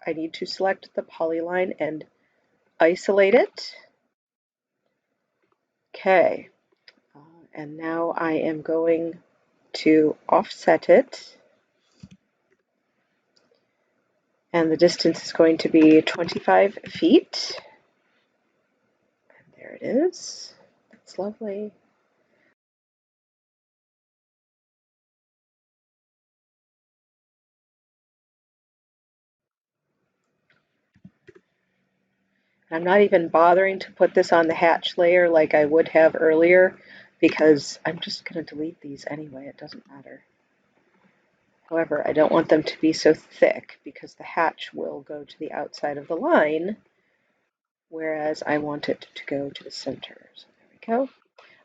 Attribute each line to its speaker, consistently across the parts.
Speaker 1: I need to select the polyline and isolate it. Okay, and now I am going to offset it. And the distance is going to be 25 feet. And there it is. That's lovely. I'm not even bothering to put this on the hatch layer like I would have earlier, because I'm just going to delete these anyway. It doesn't matter. However, I don't want them to be so thick because the hatch will go to the outside of the line, whereas I want it to go to the center. So there we go. All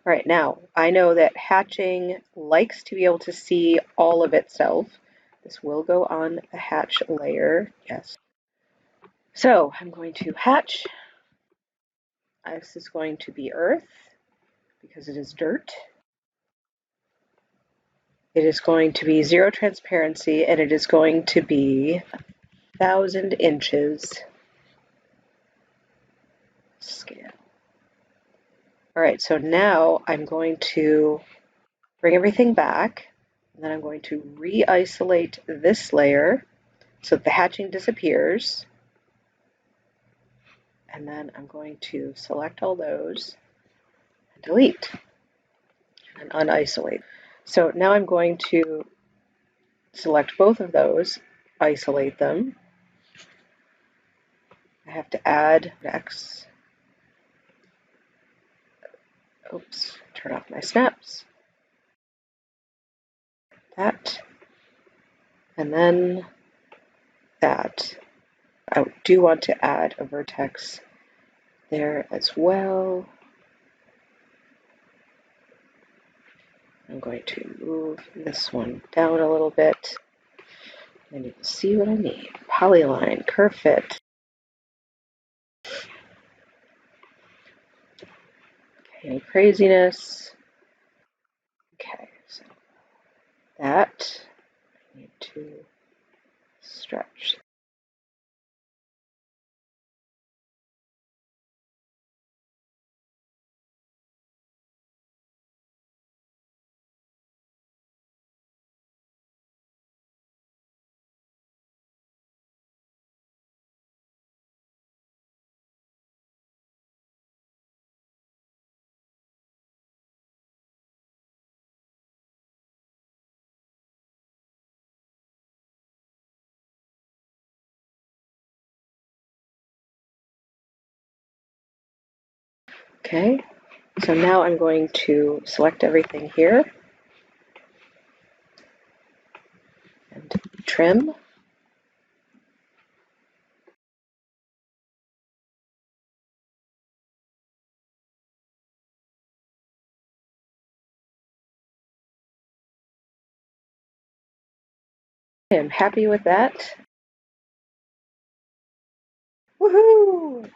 Speaker 1: right, now I know that hatching likes to be able to see all of itself. This will go on the hatch layer, yes. So I'm going to hatch. This is going to be earth because it is dirt. It is going to be 0 transparency, and it is going to be 1,000 inches scale. All right, so now I'm going to bring everything back, and then I'm going to re-isolate this layer so that the hatching disappears. And then I'm going to select all those and delete and unisolate. So now I'm going to select both of those, isolate them. I have to add X. Oops, turn off my snaps. That. And then that. I do want to add a vertex there as well. I'm going to move this one down a little bit, and you can see what I mean. Polyline, curve fit. Okay, any craziness? Okay, so that I need to stretch. Okay, so now I'm going to select everything here and trim. I am happy with that. Woohoo!